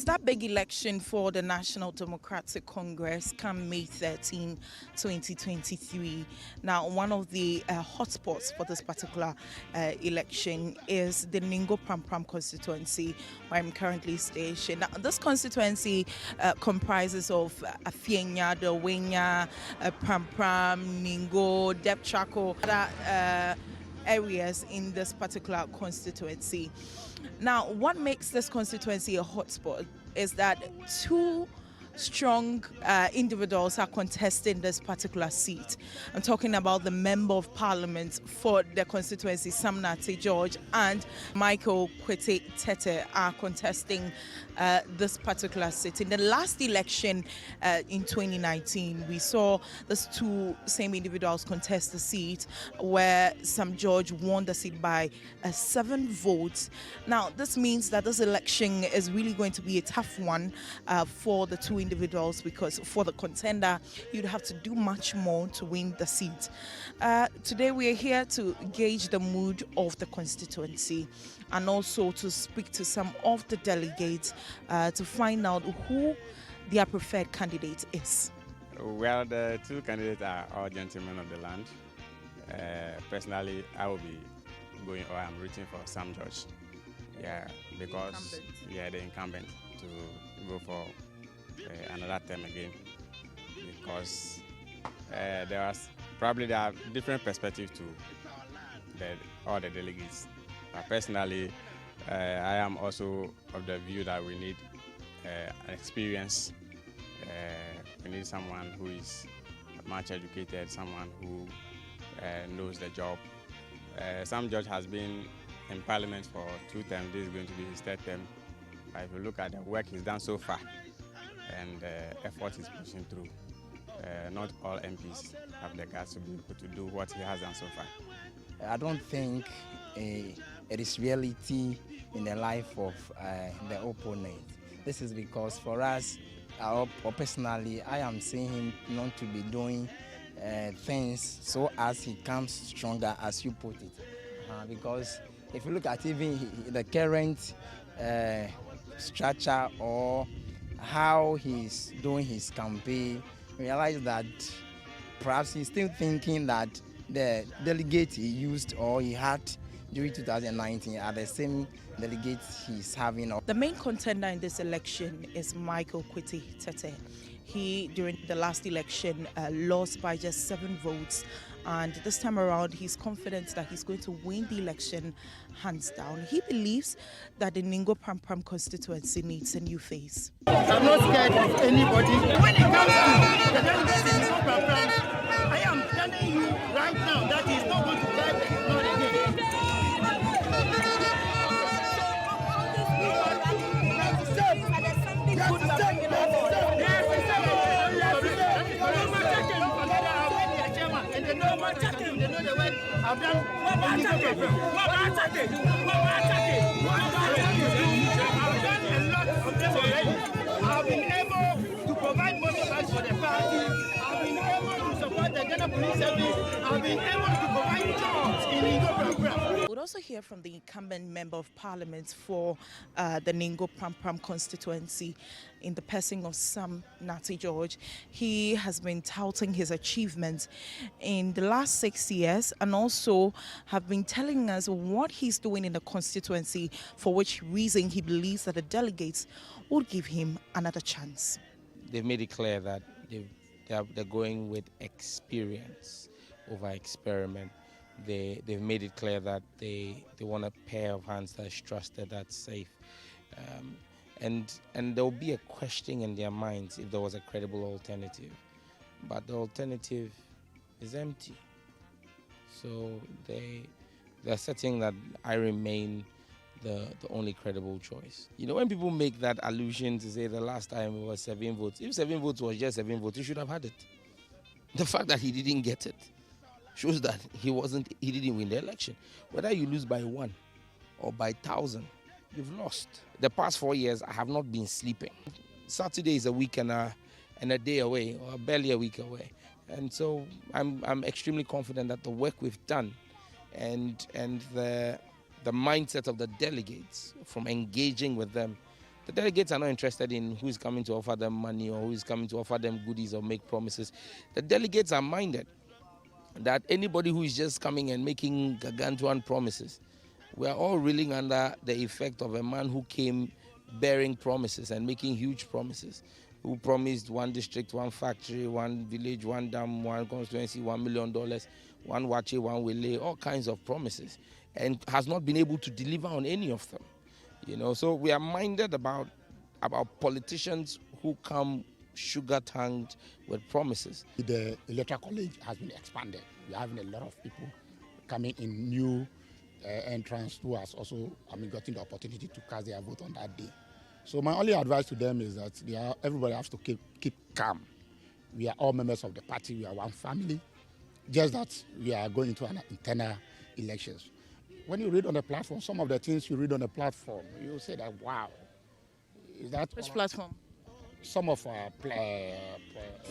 that big election for the National Democratic Congress come May 13, 2023. Now, one of the hotspots for this particular election is the Ningo-Prampram constituency, where I'm currently stationed. Now, this constituency comprises of Afienya, Dawenya, Prampram, Ningo, Depchako, other areas in this particular constituency. Now, what makes this constituency a hotspot is that two strong individuals are contesting this particular seat. I'm talking about the Member of Parliament for the constituency, Sam Nate George, and Michael Kwete Tetteh are contesting this particular seat. In the last election in 2019, we saw these two same individuals contest the seat, where Sam George won the seat by 7 votes. Now, this means that this election is really going to be a tough one for the two individuals, because for the contender, you'd have to do much more to win the seat. Today, we are here to gauge the mood of the constituency and also to speak to some of the delegates to find out who their preferred candidate is. Well, the two candidates are all gentlemen of the land. Personally, I will be going, or I'm rooting for Sam George. Yeah, because the incumbent to go for another term again, because there are different perspectives to all the delegates. But personally, I am also of the view that we need an experience. We need someone who is much educated, someone who knows the job. Sam George has been in Parliament for 2 terms. This is going to be his 3rd term. But if you look at the work he's done so far and the effort he's pushing through, not all MPs have the guts to be able to do what he has done so far. I don't think it is reality in the life of the opponent. This is because for us, or personally, I am seeing him not to be doing things so as he comes stronger, as you put it. Because if you look at even the current structure or how he's doing his campaign, realize that perhaps he's still thinking that the delegates he used or he had during 2019 are the same delegates he's having. The main contender in this election is Michael Kwete Tetteh. He, during the last election, lost by just 7 votes. And this time around, he's confident that he's going to win the election hands down. He believes that the Ningo-Prampram constituency needs a new face. I'm not scared of anybody. When it comes to the delegates in Ningo-Prampram, I am telling you right now that he's not going to drive the ignored again. I've done a lot of them already. I've been able to provide motorbikes for the party. I've been able to support the Ghana Police Service. I've been able to provide jobs in Ningo-Prampram. We'll also hear from the incumbent Member of Parliament for the Ningo-Prampram constituency in the person of Sam Nate George. He has been touting his achievements in the last 6 years and also have been telling us what he's doing in the constituency, for which reason he believes that the delegates would give him another chance. They've made it clear that they're going with experience over experiment. They've made it clear that they want a pair of hands that's trusted, that's safe. And there will be a question in their minds if there was a credible alternative. But the alternative is empty. So they're certain that I remain the only credible choice. You know, when people make that allusion to say the last time it was 7 votes, if 7 votes was just 7 votes, he should have had it. The fact that he didn't get it shows that he didn't win the election. Whether you lose by 1 or by 1,000, you've lost. The past 4 years, I have not been sleeping. Saturday is a week and a day away, or barely a week away. And so I'm extremely confident that the work we've done and the mindset of the delegates from engaging with them, The delegates are not interested in who's coming to offer them money or who's coming to offer them goodies or make promises. The delegates are minded that anybody who is just coming and making gargantuan promises, we are all reeling under the effect of a man who came bearing promises and making huge promises, who promised one district, one factory, one village, one dam, one constituency, $1 million, one wache, one wele, all kinds of promises, and has not been able to deliver on any of them. So we are minded about politicians who come sugar-tongued with promises. The electoral college has been expanded. We are having a lot of people coming in, new entrants who has also gotten the opportunity to cast their vote on that day. So my only advice to them is that everybody has to keep calm. We are all members of the party. We are one family. Just that we are going into an internal elections. When you read on the platform, some of the things you read on the platform, you say that, wow. Is that which platform? Some of our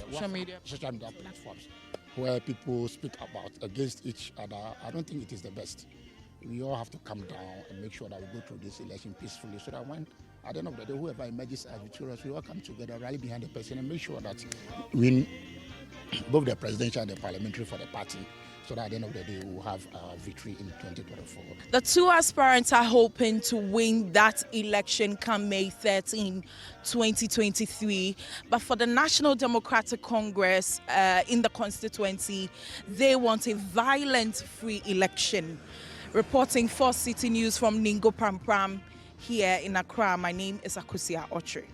social media platforms where people speak about against each other. I don't think it is the best. We all have to calm down and make sure that we go through this election peacefully, so that when, at the end of the day, whoever emerges as victorious, we all come together, rally behind the person, and make sure that we win both the presidential and the parliamentary for the party, so that at the end of the day, we will have a victory in 2024. The two aspirants are hoping to win that election come May 13, 2023. But for the National Democratic Congress in the constituency, they want a violence-free election. Reporting for Citi News from Ningo-Prampram here in Accra, my name is Akusia Ochre.